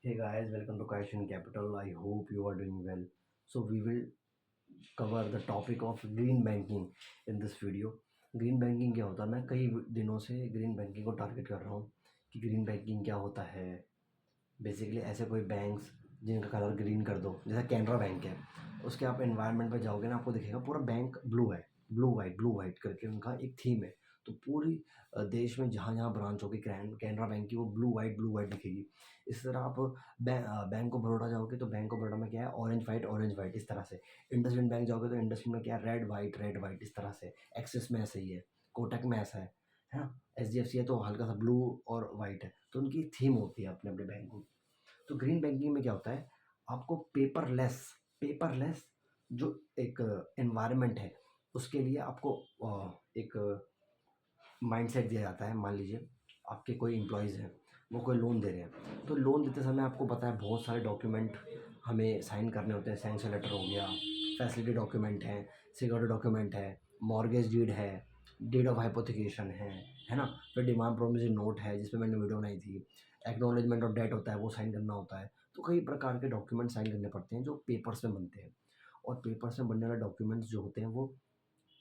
Hey guys, welcome to Kaishan Capital. I hope you are doing well. So we will cover the topic of green banking in this video. Green banking क्या होता है? मैं कई दिनों से green banking को target कर रहा हूँ कि ग्रीन बैंकिंग क्या होता है। बेसिकली ऐसे कोई बैंक्स जिनका कलर ग्रीन कर दो, जैसे कैनरा बैंक है, उसके आप एनवायरनमेंट पे जाओगे ना, आपको दिखेगा पूरा बैंक ब्लू है, ब्लू वाइट करके उनका एक थीम है। तो पूरी देश में जहाँ जहाँ ब्रांच होगी कैनरा बैंक की, वो ब्लू वाइट दिखेगी। इस तरह आप बैंक ऑफ बड़ौदा जाओगे तो बैंक ऑफ बड़ौदा में क्या है, ऑरेंज वाइट इस तरह से। इंडसइंड बैंक जाओगे तो इंडसइंड में क्या है, रेड वाइट इस तरह से। एक्सिस में ऐसे ही है, कोटक में ऐसा है ना। एच है तो हल्का सा ब्लू और वाइट है, तो उनकी थीम होती है अपने अपने बैंक को। तो ग्रीन बैंकिंग में क्या होता है, आपको पेपरलेस जो एक एनवायरनमेंट है, उसके लिए आपको एक माइंडसेट दिया जाता है। मान लीजिए आपके कोई एम्प्लॉयज़ हैं, वो कोई लोन दे रहे हैं, तो लोन देते समय आपको पता है बहुत सारे डॉक्यूमेंट हमें साइन करने होते हैं। सैंक्शन लेटर हो गया, फैसिलिटी डॉक्यूमेंट है, सिक्योरिटी डॉक्यूमेंट है, मॉर्गेज डीड है, डीड ऑफ हाइपोथिकेशन है ना। फिर डिमांड प्रोमिसरी नोट है, जिसपे मैंने वीडियो बनाई थी। एक्नॉलेजमेंट ऑफ डेट होता है, वो साइन करना होता है। तो कई प्रकार के डॉक्यूमेंट साइन करने पड़ते हैं जो पेपर्स में बनते हैं। और पेपर्स में बनने वाले डॉक्यूमेंट्स जो होते हैं, वो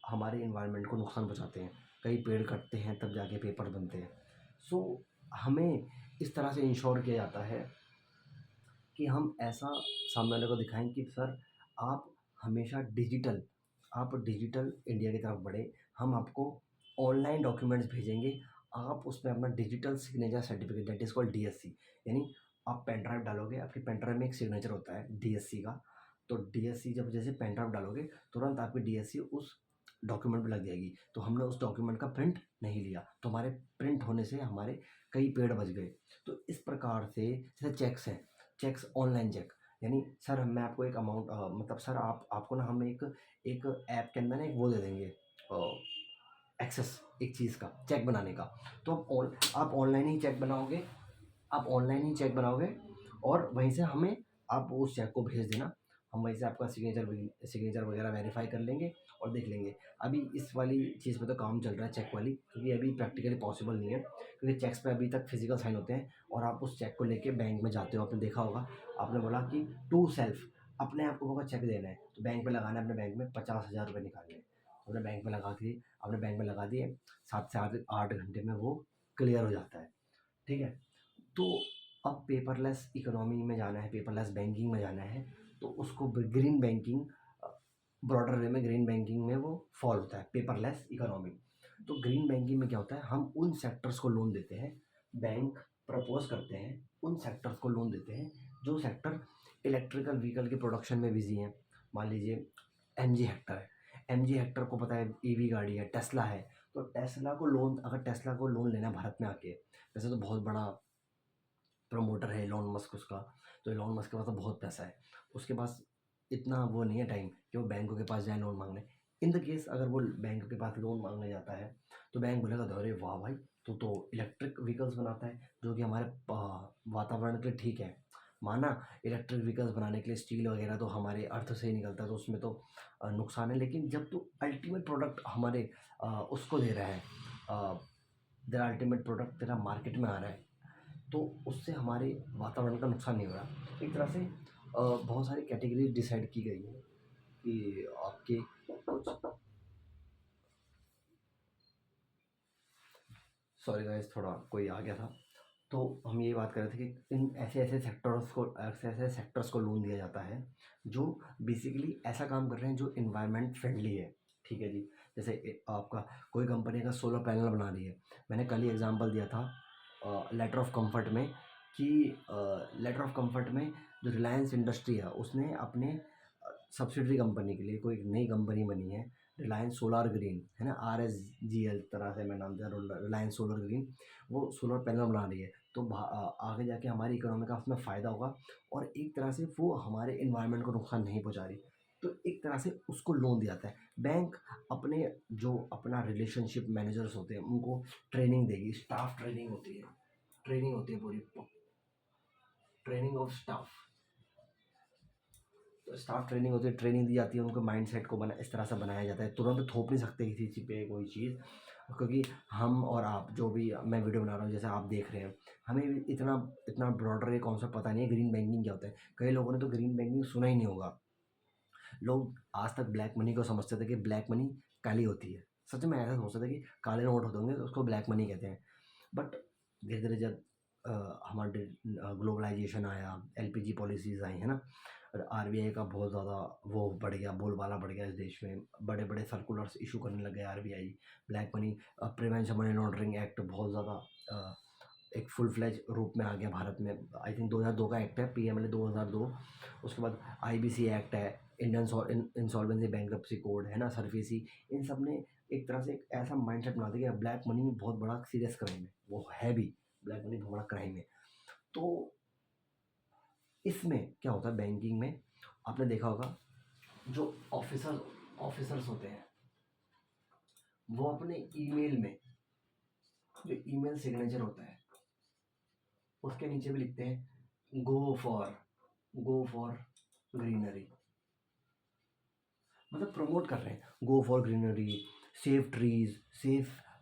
हमारे इन्वायरमेंट को नुकसान पहुँचाते हैं। कई पेड़ कटते हैं तब जाके पेपर बनते हैं। सो हमें इस तरह से इंश्योर किया जाता है कि हम ऐसा सामने वाले को दिखाएं कि सर, आप हमेशा डिजिटल इंडिया की तरफ बढ़े। हम आपको ऑनलाइन डॉक्यूमेंट्स भेजेंगे, आप उसमें अपना digital signature certificate, that is called DSC. यानी आप पेन ड्राइव डालोगे, आपकी पेन ड्राइव में एक सिग्नेचर होता है डीएससी का। तो डीएससी जब जैसे पेन ड्राइव डालोगे, तुरंत आपकी डीएससी उस डॉक्यूमेंट पे लग जाएगी। तो हमने उस डॉक्यूमेंट का प्रिंट नहीं लिया, तो हमारे प्रिंट होने से हमारे कई पेड़ बच गए। तो इस प्रकार से जैसे चेक्स ऑनलाइन चेक, यानी सर मैं आपको एक अमाउंट मतलब सर आपको ना हम एक ऐप के अंदर ना एक वो दे देंगे, एक्सेस एक चीज़ का चेक बनाने का। तो आप ऑनलाइन ही चेक बनाओगे और वहीं से हमें आप उस चेक को भेज देना। हम वहीं से आपका सिग्नेचर वगैरह वेरीफाई कर लेंगे और देख लेंगे। अभी इस वाली चीज़ पे तो काम चल रहा है, चेक वाली, क्योंकि अभी प्रैक्टिकली पॉसिबल नहीं है, क्योंकि चेक्स पे अभी तक फिजिकल साइन होते हैं और आप उस चेक को लेके बैंक में जाते हो। आपने देखा होगा, आपने बोला कि टू सेल्फ, अपने आप को चेक देना है तो बैंक में लगाना है, अपने बैंक में 50,000 रुपये निकालने हैं, अपने बैंक में लगा दिए 7 से 8 घंटे में वो क्लियर हो जाता है। ठीक है। तो अब पेपरलेस इकोनॉमी में जाना है, पेपरलेस बैंकिंग में जाना है, तो उसको ग्रीन बैंकिंग, ब्रॉडर वे में ग्रीन बैंकिंग में वो फॉल होता है, पेपरलेस इकोनॉमी। तो ग्रीन बैंकिंग में क्या होता है, हम उन सेक्टर्स को लोन देते हैं, बैंक प्रपोज करते हैं, उन सेक्टर्स को लोन देते हैं जो सेक्टर इलेक्ट्रिकल व्हीकल के प्रोडक्शन में बिजी हैं। मान लीजिए एमजी हेक्टर है, एमजी हेक्टर को पता है ईवी गाड़ी है, टेस्ला है। तो अगर टेस्ला को लोन लेना है भारत में आके, वैसे तो बहुत बड़ा प्रमोटर है इलॉन मस्क उसका, तो इलॉन मस्क के पास तो बहुत पैसा है, उसके पास इतना वो नहीं है टाइम कि वो बैंकों के पास जाए लोन मांगने। इन द केस अगर वो बैंक के पास लोन मांगने जाता है, तो बैंक बोलेगा अरे वाह भाई, तो इलेक्ट्रिक व्हीकल्स बनाता है जो कि हमारे वातावरण के लिए ठीक है। माना इलेक्ट्रिक व्हीकल्स बनाने के लिए स्टील वगैरह तो हमारे अर्थ से ही निकलता है, तो उसमें तो नुकसान है। लेकिन जब तो अल्टीमेट प्रोडक्ट हमारे उसको दे रहा है, तेरा अल्टीमेट प्रोडक्ट तेरा मार्केट में आ रहा है, तो उससे हमारे वातावरण का नुकसान नहीं हो रहा। एक तरह से बहुत सारी कैटेगरी डिसाइड की गई है कि आपके कुछ, सॉरी गाइस थोड़ा कोई आ गया था। तो हम ये बात कर रहे थे कि इन ऐसे ऐसे सेक्टर्स को लोन दिया जाता है जो बेसिकली ऐसा काम कर रहे हैं जो इन्वायरमेंट फ्रेंडली है। ठीक है जी। जैसे आपका कोई कंपनी अगर सोलर पैनल बना रही है, मैंने कल ही एग्जांपल दिया था लेटर ऑफ कंफर्ट में, कि लेटर ऑफ कंफर्ट में जो रिलायंस इंडस्ट्री है, उसने अपने सब्सिडरी कंपनी के लिए कोई नई कंपनी बनी है, रिलायंस सोलर ग्रीन, है ना, RSGL तरह से मैं नाम दिया, रिलायंस सोलर ग्रीन। वो सोलर पैनल बना रही है, तो आगे जाके हमारी इकोनॉमी का उसमें फ़ायदा होगा, और एक तरह से वो हमारे इन्वायरमेंट को नुकसान नहीं पहुंचा रही। तो एक तरह से उसको लोन दिया जाता है। बैंक अपने जो अपना रिलेशनशिप मैनेजर्स होते हैं उनको ट्रेनिंग देगी, स्टाफ ट्रेनिंग होती है पूरी, ट्रेनिंग ऑफ स्टाफ। तो स्टाफ ट्रेनिंग होती है, ट्रेनिंग दी जाती है, उनको माइंडसेट को बना इस तरह से बनाया जाता है। तुरंत थोप नहीं सकते किसी चीज़ पे कोई चीज़, क्योंकि हम और आप जो भी मैं वीडियो बना रहा हूँ जैसे आप देख रहे हैं, हमें भी इतना इतना ब्रॉडर ये कॉन्सेप्ट पता नहीं है ग्रीन बैंकिंग क्या होता है। कई लोगों ने तो ग्रीन बैंकिंग सुना ही नहीं होगा। लोग आज तक ब्लैक मनी को समझते थे कि ब्लैक मनी काली होती है। सच में ऐसा सोचते थे कि काले नोट होते होंगे तो उसको ब्लैक मनी कहते हैं। बट धीरे धीरे जब हमारे ग्लोबलाइजेशन आया, एलपीजी पॉलिसीज आई है ना, और आरबीआई का बहुत ज़्यादा वो बढ़ गया, बोलबाला बढ़ गया इस देश में, बड़े बड़े सर्कुलर्स इशू करने लग गए RBI. Black money prevention money laundering act बहुत ज़्यादा एक फुल फ्लैज रूप में आ गया भारत में। आई थिंक 2002 का एक्ट है, पीएमएलए 2002। उसके बाद आईबीसी एक्ट है, इंडियन इंसॉल्वेंसी बैंक्रप्सी कोड है ना, सरफेसी। इन सब ने एक तरह से एक ऐसा माइंडसेट बना दिया कि ब्लैक मनी बहुत बड़ा सीरियस क्राइम है, वो है भी, ब्लैक मनी बहुत बड़ा क्राइम है। तो इसमें क्या होता है बैंकिंग में, आपने देखा होगा जो ऑफिसर्स होते हैं वो अपने ईमेल में, जो ईमेल सिग्नेचर होता है उसके नीचे भी लिखते हैं गो फॉर ग्रीनरी। मतलब प्रमोट कर रहे हैं, go for greenery, save trees,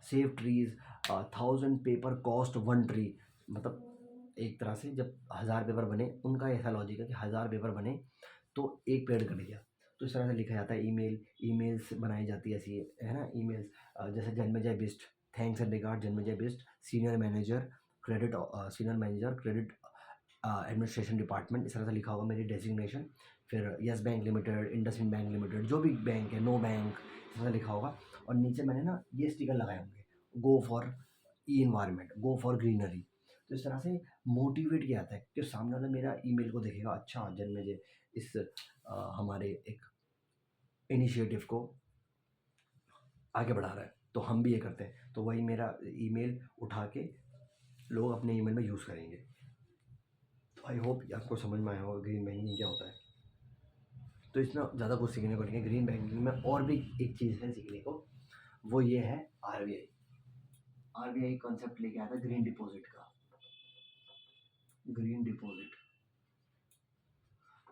save trees, 1000 paper cost 1 tree. मतलब एक तरह से जब 1000 पेपर बने, उनका ऐसा लॉजिक है कि 1000 पेपर बने तो एक पेड़ कट गया। तो इस तरह से लिखा जाता है ईमेल्स बनाई जाती है ऐसी, है ना, ईमेल्स। जैसे Janmejay Bisht, thanks and regard Janmejay Bisht, senior manager credit administration department, इस तरह से लिखा होगा मेरी डेजिग्नेशन। फिर यस बैंक लिमिटेड, इंडसइंड बैंक लिमिटेड, जो भी बैंक है, नो बैंक, इस तरह से लिखा होगा। और नीचे मैंने ना ये स्टिकर लगाए होंगे, go for E environment, go for greenery. तो इस तरह से मोटिवेट किया जाता है कि सामने वाला मेरा ईमेल को देखेगा, अच्छा जन्मेजय इस हमारे एक इनिशिएटिव को आगे बढ़ा रहा है, तो हम भी ये करते हैं, तो वही मेरा ईमेल उठा के लोग अपने ईमेल में यूज़ करेंगे। तो आई होप आपको समझ में आया होगा ग्रीन बैंकिंग क्या होता है। तो इसमें ज़्यादा कुछ सीखने को नहीं है ग्रीन बैंकिंग में। और भी एक चीज़ है सीखने को, वो ये है आरबीआई। आरबीआई कॉन्सेप्ट लेके आया था ग्रीन डिपॉजिट का। Green deposit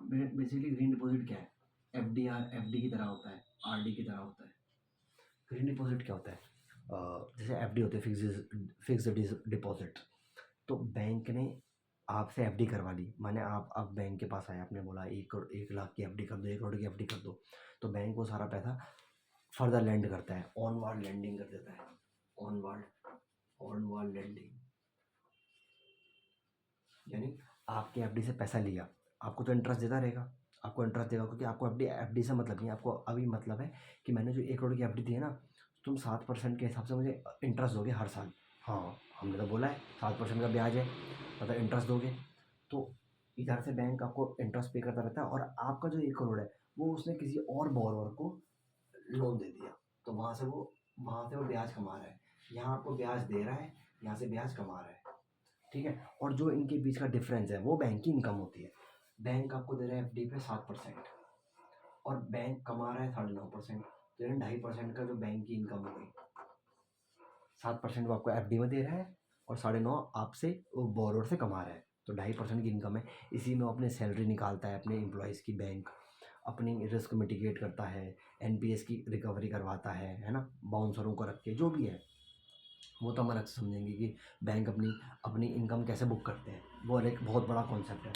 basically, green deposit क्या है? एफडी की तरह होता है, आरडी की तरह होता है। ग्रीन डिपॉजिट क्या होता है? जैसे एफडी होते हैं, फिक्स्ड डिपॉजिट। तो बैंक ने आपसे एफडी करवा ली, माने आप बैंक के पास आए, आपने बोला 1 लाख की एफडी कर दो, 1 करोड़ की एफडी कर दो। तो बैंक वो सारा पैसा फर्दर लैंड करता है, ऑनवार्ड लैंडिंग कर देता है। ऑनवार्ड ऑनवार्ड लैंडिंग यानी आपके एफडी से पैसा लिया, आपको तो इंटरेस्ट देता रहेगा, आपको इंटरेस्ट देगा, क्योंकि आपको एफडी एफडी से मतलब नहीं है, आपको अभी मतलब है कि मैंने जो 1 करोड़ की एफडी दी है ना, तुम 7% के हिसाब से मुझे इंटरेस्ट दोगे हर साल। हाँ, हमने तो बोला है 7% का ब्याज है, मतलब इंटरेस्ट दोगे। तो इधर से बैंक आपको इंटरेस्ट पे करता रहता है, और आपका जो 1 करोड़ है वो उसने किसी और बोरोवर को लोन दे दिया, तो वहाँ से वो ब्याज कमा रहा है। यहाँ आपको ब्याज दे रहा है, यहाँ से ब्याज कमा रहा है, ठीक है। और जो इनके बीच का डिफरेंस है वो बैंक की इनकम होती है। बैंक आपको दे रहा है एफडी पे 7%, और बैंक कमा रहा है 9.5%, तो यानी 2.5% का जो बैंक की इनकम हो गई। 7% वो आपको एफडी में दे रहा है, और 9.5 आपसे वो बोरोर से कमा रहा है, तो 2.5% की इनकम है। इसी में वो अपने सैलरी निकालता है अपने एम्प्लॉयज़ की, बैंक अपनी रिस्क मिटिगेट करता है, एनपीएस की रिकवरी करवाता है ना, बाउंसरों को रख के, जो भी है वो तो हम अलग से समझेंगे कि बैंक अपनी अपनी इनकम कैसे बुक करते हैं, वो एक बहुत बड़ा कॉन्सेप्ट है।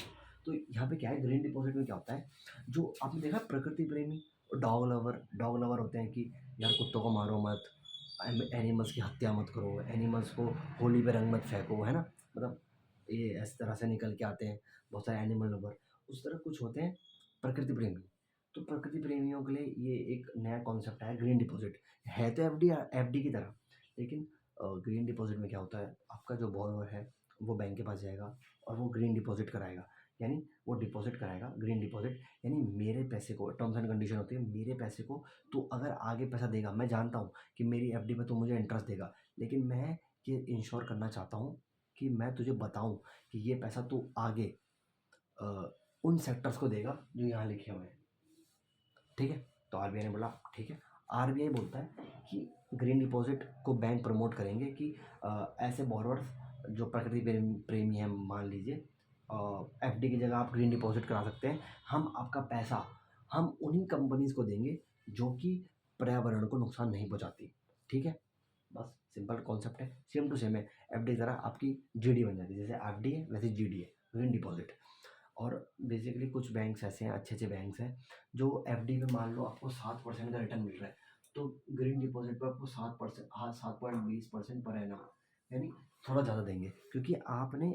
तो यहाँ पे क्या है, ग्रीन डिपॉजिट में क्या होता है, जो आपने देखा प्रकृति प्रेमी और डॉग लवर होते हैं कि यार कुत्तों को मारो मत, एनिमल्स की हत्या मत करो, एनिमल्स को होली पे रंग मत फेंको, है ना, मतलब ये इस तरह से निकल के आते हैं बहुत सारे एनिमल लवर। उस तरह कुछ होते हैं प्रकृति प्रेमी। तो प्रकृति प्रेमियों के लिए ये एक नया कॉन्सेप्ट है ग्रीन डिपॉजिट। है तो एफडी की तरह, लेकिन ग्रीन डिपॉजिट में क्या होता है, आपका जो बोरोवर है वो बैंक के पास जाएगा और वो ग्रीन डिपॉजिट कराएगा, यानी वो डिपॉजिट कराएगा ग्रीन डिपॉजिट। यानी मेरे पैसे को, टर्म्स एंड कंडीशन होती है, मेरे पैसे को तो अगर आगे पैसा देगा, मैं जानता हूँ कि मेरी एफडी में तो मुझे इंटरेस्ट देगा, लेकिन मैं ये इंश्योर करना चाहता हूँ कि मैं तुझे बताऊँ कि ये पैसा तू आगे उन सेक्टर्स को देगा जो यहाँ लिखे हुए हैं, ठीक है। तो आरबीआई ने बोला ठीक है। आरबीआई बोलता है कि ग्रीन डिपॉजिट को बैंक प्रमोट करेंगे कि ऐसे बोरोवर्स जो प्रकृति प्रेमी हैं, मान लीजिए एफडी की जगह आप ग्रीन डिपॉजिट करा सकते हैं, हम आपका पैसा हम उन्हीं कंपनीज को देंगे जो कि पर्यावरण को नुकसान नहीं पहुंचाती, ठीक है। बस सिंपल कॉन्सेप्ट है, सेम टू सेम है। एफडी की तरह आपकी जीडी बन जाती है, जैसे एफडी है वैसे जीडी है, ग्रीन डिपॉजिट। और बेसिकली कुछ बैंक्स ऐसे हैं, अच्छे अच्छे बैंक्स हैं, जो एफडी में मान लो आपको 7% का रिटर्न मिल रहा है, तो ग्रीन डिपॉजिट पर आपको 7%, हाँ 7.20% पर एनम, यानी थोड़ा ज़्यादा देंगे, क्योंकि आपने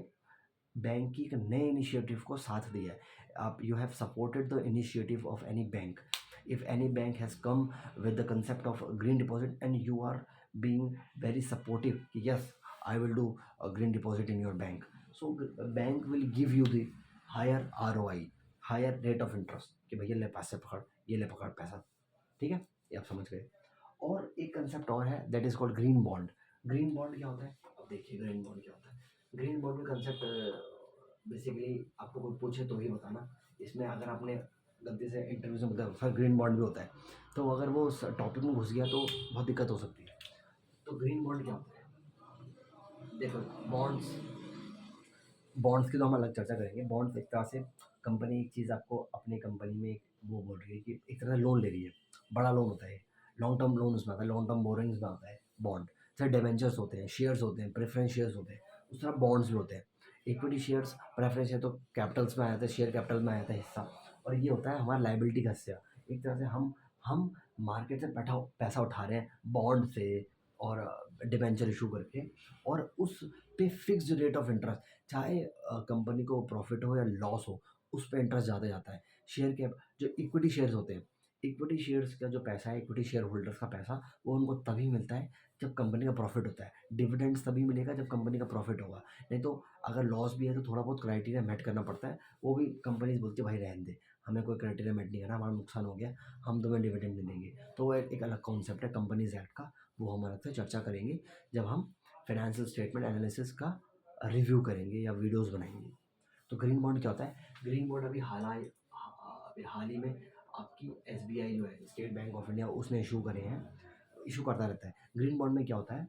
बैंक की एक नए इनिशिएटिव को साथ दिया है। आप you have supported the initiative of any bank. If any bank has come with the concept of green deposit and you are being very supportive कि yes I will do a green deposit in your bank, so bank will give you the higher ROI, higher rate of interest कि भैया ले पैसे पकड़, ये ले पकड़ पैसा, ठीक है, ये आप समझ गए। और एक कंसेप्ट और है that is called green bond. Green bond क्या होता है, अब देखिए ग्रीन बॉन्ड क्या होता है। ग्रीन बॉन्ड का कंसेप्ट बेसिकली आपको कोई पूछे तो ही बताना, इसमें अगर आपने गलती से इंटरव्यू से मतलब सर ग्रीन बॉन्ड भी होता है, तो अगर वो उस टॉपिक में घुस गया तो बहुत दिक्कत हो सकती है। तो ग्रीन बॉन्ड क्या होता है, देखो बॉन्ड्स, बॉन्ड्स की तो हम अलग चर्चा करेंगे। बॉन्ड्स एक तरह से कंपनी एक चीज़ आपको अपनी कंपनी में एक वो बोल रही है कि एक तरह से लोन ले रही है, बड़ा लोन होता है, लॉन्ग टर्म लोन उसमें आता है, लॉन्ग टर्म बोरिंग्स में आता है बॉन्ड। जैसे डिवेंचर्स होते हैं, शेयर्स होते हैं, प्रेफरेंस शेयर्स होते हैं, उस तरह बॉन्ड्स भी होते हैं। इक्विटी शेयर्स, प्रेफरेंस शेयर तो कैपिटल्स में आ जाता है, शेयर कैपिटल में आ जाता है हिस्सा, और ये होता है हमारा लाइबिलिटी का हिस्सा। एक तरह से हम मार्केट से पैसा उठा रहे हैं बॉन्ड से और डिवेंचर इशू करके, और उस पे फिक्स्ड रेट ऑफ इंटरेस्ट, चाहे कंपनी को प्रॉफिट हो या लॉस हो, उस पे इंटरेस्ट ज़्यादा जाता है। शेयर के जो इक्विटी शेयर्स होते हैं, इक्विटी शेयर्स का जो पैसा है, इक्विटी शेयर होल्डर्स का पैसा, वो उनको तभी मिलता है जब कंपनी का प्रॉफिट होता है। डिविडेंड्स तभी मिलेगा जब कंपनी का प्रॉफिट होगा, नहीं तो अगर लॉस भी है तो थोड़ा बहुत क्राइटेरिया मेट करना पड़ता है, वो भी कंपनीज बोलती है भाई रहने दे, हमें कोई क्राइटेरिया मेट नहीं करना, हमारा नुकसान हो गया, हम तुम्हें डिविडेंड नहीं देंगे। तो वो एक अलग कॉन्सेप्ट है कंपनीज एक्ट का, वो हम अलग से चर्चा करेंगे जब हम फाइनेंशियल स्टेटमेंट एनालिसिस का रिव्यू करेंगे या वीडियोस बनाएंगे। तो ग्रीन बॉन्ड क्या होता है, ग्रीन बॉन्ड अभी हाल ही में आपकी एसबीआई जो है, स्टेट बैंक ऑफ इंडिया, उसने इशू करे हैं, इशू करता रहता है। ग्रीन बॉन्ड में क्या होता है,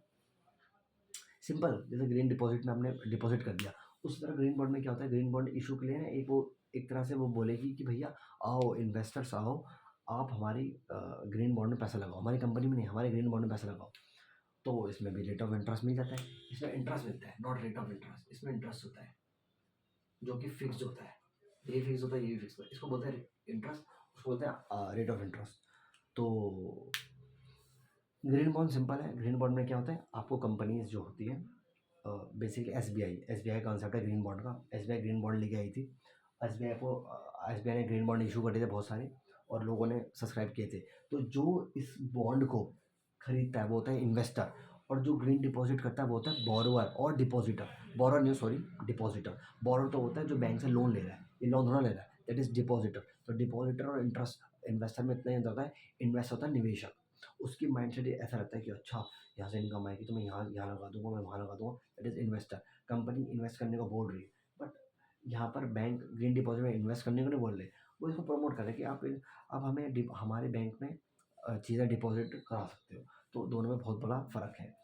सिंपल, जैसे ग्रीन डिपॉजिट में आपने डिपॉजिट कर दिया, उस तरह ग्रीन बॉन्ड में क्या होता है, ग्रीन बॉन्ड इशू के लिए ना एक वो एक तरह से वो बोलेगी कि भैया आओ इन्वेस्टर्स आओ, आप हमारी ग्रीन बॉन्ड में पैसा लगाओ, हमारी कंपनी में नहीं, हमारे ग्रीन बॉन्ड में पैसा लगाओ। तो इसमें भी रेट ऑफ इंटरेस्ट मिल जाता है, इसमें इंटरेस्ट मिलता है, नॉट रेट ऑफ इंटरेस्ट, इसमें इंटरेस्ट होता है जो कि फिक्स्ड होता है, ये फिक्स होता है, ये भी फिक्स होता है, इसको बोलते हैं इंटरेस्ट, उसको बोलते हैं रेट ऑफ इंटरेस्ट। तो ग्रीन बॉन्ड सिंपल है, ग्रीन बॉन्ड में क्या होता है, आपको कंपनीज जो होती है, बेसिकली एस बी आई कॉन्सेप्ट है ग्रीन बॉन्ड का। एस बी आई ग्रीन बॉन्ड लेके आई थी, एस बी आई ने ग्रीन बॉन्ड इशू करे थे बहुत सारे, और लोगों ने सब्सक्राइब किए थे। तो जो इस बॉन्ड को खरीदता है वो होता है इन्वेस्टर, और जो ग्रीन डिपॉजिट करता है वो होता है बोरोवर और डिपॉजिटर। बोरोवर नहीं, सॉरी, डिपॉजिटर। बोरोवर तो होता है जो बैंक से लोन ले रहा है, ये लोन थोड़ा ले रहा है, दैट इज डिपॉजिटर। तो डिपॉजिटर और इंटरेस्ट, इन्वेस्टर में इतना ही होता है, इन्वेस्ट होता है निवेशक, उसकी माइंडसेट ऐसा रहता है कि अच्छा यहाँ से इनकम आएगी तो मैं यहाँ यहाँ लगा दूंगा, मैं वहाँ लगा दूंगा, that is investor. Company invest करने को बोल रही है, बट यहाँ पर बैंक ग्रीन डिपॉजिट में इन्वेस्ट करने को नहीं बोल रहे, वो इसको प्रमोट कर रहे हैं कि आप हमें हमारे बैंक में चीज़ें डिपॉजिट करा सकते हो। तो दोनों में बहुत बड़ा फ़र्क है,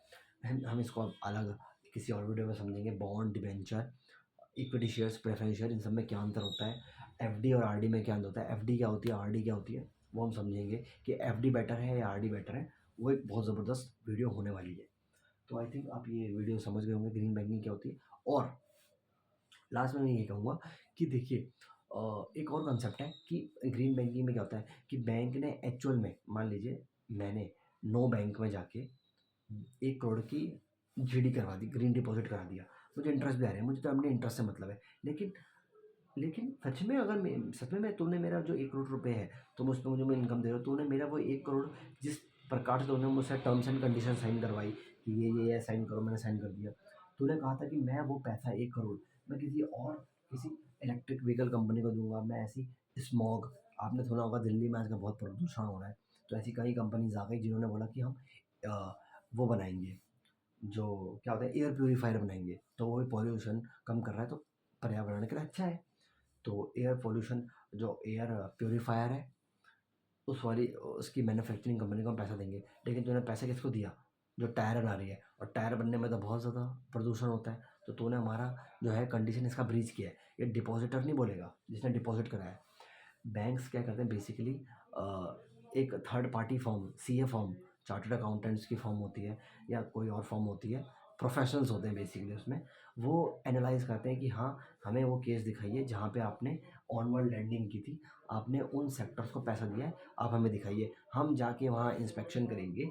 हम इसको अब अलग किसी और वीडियो में समझेंगे। Bond, debenture, equity shares, preference share, इन सब में क्या अंतर होता है, एफडी और आरडी में क्या अंतर होता है, एफडी क्या होती है, आरडी क्या होती है, वो हम समझेंगे कि एफडी बेटर है या आरडी बेटर है। वो एक बहुत ज़बरदस्त वीडियो होने वाली है। तो आई थिंक आप ये वीडियो समझ गए होंगे ग्रीन बैंकिंग क्या होती है। और लास्ट में मैं ये कहूँगा कि देखिए एक और कंसेप्ट है कि ग्रीन बैंकिंग में क्या होता है कि बैंक ने एक्चुअल में, मान लीजिए मैंने नो बैंक में जाके 1 करोड़ की जीडी करवा दी, ग्रीन डिपॉजिट करा दिया, मुझे इंटरेस्ट भी आ रहा है, मुझे तो अपने इंटरेस्ट से मतलब है, लेकिन लेकिन सच में अगर सच में तुमने मेरा जो 1 करोड़ रुपए है, तुम उस पर मुझे इनकम दे रहे हो, तूने मेरा वो 1 करोड़ जिस प्रकार से तुमने मुझसे टर्म्स एंड कंडीशन साइन करवाई कि ये साइन करो, मैंने साइन कर दिया। तूने कहा था कि मैं वो पैसा 1 करोड़ मैं किसी इलेक्ट्रिक व्हीकल कंपनी को दूंगा, मैं ऐसी स्मॉग, आपने सुना होगा दिल्ली में आजकल बहुत प्रदूषण हो रहा है, तो ऐसी कई कंपनीज आ गई जिन्होंने बोला कि हम वो बनाएंगे, जो क्या होता है, एयर प्योरीफायर बनाएंगे, तो वो भी पॉल्यूशन कम कर रहा है, तो पर्यावरण के लिए अच्छा है। तो एयर पोल्यूशन, जो एयर प्योरीफायर है, उसकी मैन्युफैक्चरिंग कंपनी को हम पैसा देंगे, लेकिन तूने पैसा किसको दिया, जो टायर बना रही है, और टायर बनने में तो बहुत ज़्यादा प्रदूषण होता है, तो तूने हमारा जो है कंडीशन इसका ब्रीच किया है। ये डिपॉजिटर नहीं बोलेगा जिसने डिपॉजिट कराया है। बैंक्स क्या करते हैं बेसिकली, एक third party firm, CA firm chartered accountants की फॉर्म होती है या कोई और फॉर्म होती है, प्रोफेशनल्स होते हैं बेसिकली उसमें, वो एनालाइज करते हैं कि हाँ हमें वो केस दिखाइए जहाँ पे आपने ऑनवर्ड लैंडिंग की थी, आपने उन सेक्टर्स को पैसा दिया है, आप हमें दिखाइए। हम जाके वहाँ इंस्पेक्शन करेंगे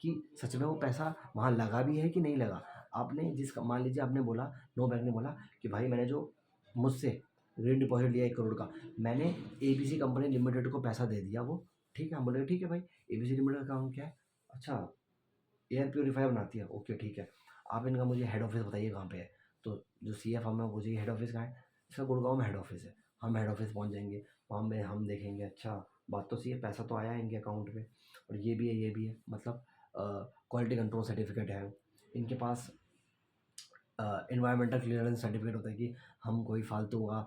कि सच में वो पैसा वहाँ लगा भी है कि नहीं लगा। आपने जिस मान लीजिए आपने बोला, नो बैंक ने बोला कि भाई मैंने जो मुझसे ऋण डिपॉजिट लिया 1 करोड़ का, मैंने एबीसी कंपनी लिमिटेड को पैसा दे दिया, वो ठीक है। हम बोले ठीक है भाई, एबीसी लिमिटेड का काम क्या है? अच्छा, एयर प्योरीफायर बनाती है, ओके ठीक है। आप इनका मुझे हेड ऑफिस बताइए कहाँ पे है। तो जो सी एफ हम है वो जी हेड ऑफिस कहाँ है? इसका गुड़गांव में हेड ऑफिस है। हम हेड ऑफिस पहुँच जाएंगे, वहाँ में हम देखेंगे अच्छा बात तो सही है, पैसा तो आया है इनके अकाउंट में, और ये भी है ये भी है, मतलब क्वालिटी कंट्रोल सर्टिफिकेट है इनके पास, इन्वायरमेंटल क्लियरेंस सर्टिफिकेट होता है कि हम कोई फालतू का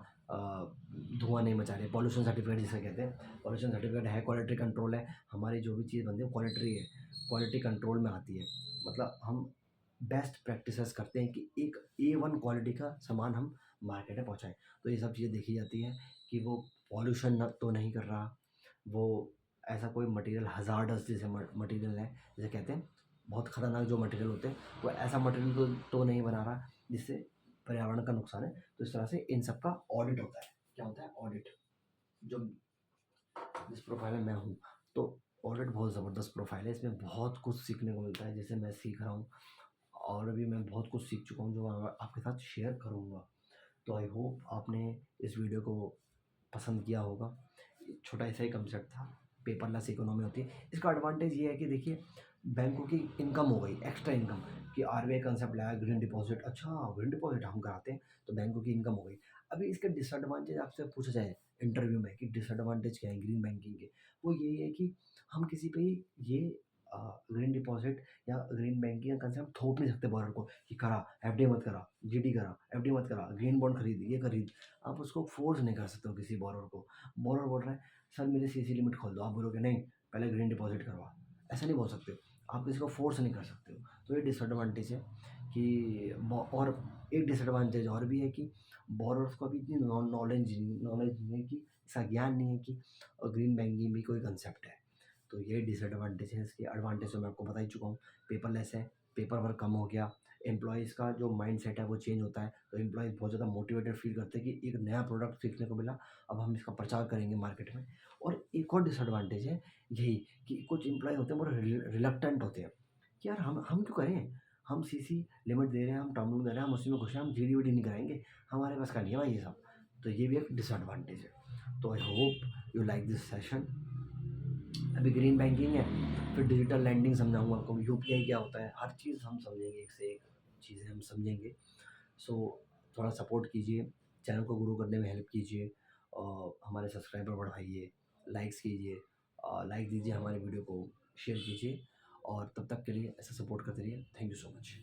धुआं नहीं मचा रहे, पॉल्यूशन सर्टिफिकेट जिसे कहते हैं, पॉल्यूशन सर्टिफिकेट है, क्वालिटी कंट्रोल है, हमारी जो भी चीज़ बनती है क्वालिटी है, क्वालिटी कंट्रोल में आती है। मतलब हम बेस्ट प्रैक्टिसेस करते हैं कि एक A1 क्वालिटी का सामान हम मार्केट में पहुँचाएँ। तो ये सब चीज़ें देखी जाती हैं कि वो पॉल्यूशन न तो नहीं कर रहा, वो ऐसा कोई मटेरियल हज़ार्डस जैसे मटेरियल है, जिसे कहते हैं बहुत ख़तरनाक जो मटेरियल होते हैं, वो ऐसा मटेरियल तो नहीं बना रहा जिससे पर्यावरण का नुकसान है। तो इस तरह से इन सब का ऑडिट होता है। क्या होता है? ऑडिट। जो जिस प्रोफाइल में मैं हूँ, तो ऑडिट बहुत ज़बरदस्त प्रोफाइल है, इसमें बहुत कुछ सीखने को मिलता है, जैसे मैं सीख रहा हूँ और अभी मैं बहुत कुछ सीख चुका हूँ जो मैं आपके साथ शेयर करूँगा। तो आई होप आपने इस वीडियो को पसंद किया होगा। छोटा ऐसा ही कंसेप्ट था, पेपरलेस इकोनॉमी होती है। इसका एडवांटेज ये है कि देखिए बैंकों की इनकम हो गई, एक्स्ट्रा इनकम, कि आरबीआई कंसेप्ट लाया ग्रीन डिपॉजिट, अच्छा ग्रीन डिपॉजिट हम कराते हैं तो बैंकों की इनकम हो गई। अभी इसके डिसएडवांटेज आपसे पूछा जाए इंटरव्यू में कि डिसएडवांटेज क्या है ग्रीन बैंकिंग के, वो यही है कि हम किसी पे ये ग्रीन डिपॉजिट या ग्रीन बैंकिंग का कंसेप्ट थोप नहीं सकते बॉर्डर को कि करा, एफडी मत करा, जीडी करा, एफडी मत करा, ग्रीन बॉन्ड खरीद, ये खरीद। आप उसको फोर्स नहीं कर सकते हो किसी बॉर्डर को। बॉर्डर बोल रहा है सर मेरी सीसी लिमिट खोल दो, आप बोलोगे नहीं पहले ग्रीन डिपॉजिट करवा, ऐसा नहीं बोल सकते हो, आप किसी को फोर्स नहीं कर सकते हो। तो ये डिसएडवांटेज है कि और एक डिसएडवांटेज और भी है कि बॉर्डर्स को अभी इतनी नॉलेज नहीं है कि इसका ज्ञान नहीं है कि ग्रीन बैंकिंग भी कोई कंसेप्ट है। तो ये डिसएडवांटेज है, इसके एडवांटेज तो मैं आपको बता ही चुका हूँ। पेपरलेस है, पेपर वर्क कम हो गया, एम्प्लॉयज़ का जो माइंडसेट है वो चेंज होता है, तो एम्प्लॉयज़ बहुत ज़्यादा मोटिवेटेड फील करते हैं कि एक नया प्रोडक्ट सीखने को मिला, अब हम इसका प्रचार करेंगे मार्केट में। और एक और डिसएडवांटेज है यही कि कुछ एम्प्लॉय होते हैं वो रिलक्टेंट होते हैं कि यार हम क्यों करें, हम सीसी लिमिट दे रहे हैं, हम टर्म लोन दे रहे हैं, हम उसी में खुश हैं, हम जीडी वीडी नहीं कराएंगे, हमारे पास का नहीं है भाई ये सब। तो ये भी एक डिसएडवांटेज है। तो I hope you like this session. अभी ग्रीन बैंकिंग है, फिर डिजिटल लैंडिंग समझाऊंगा आपको, यूपीआई क्या होता है, हर चीज़ हम समझेंगे, एक से एक चीज़ें हम समझेंगे। सो थोड़ा सपोर्ट कीजिए, चैनल को ग्रो करने में हेल्प कीजिए, और हमारे सब्सक्राइबर बढ़ाइए, लाइक्स कीजिए, लाइक दीजिए हमारे वीडियो को, शेयर कीजिए, और तब तक के लिए ऐसा सपोर्ट करते रहिए। Thank you so much.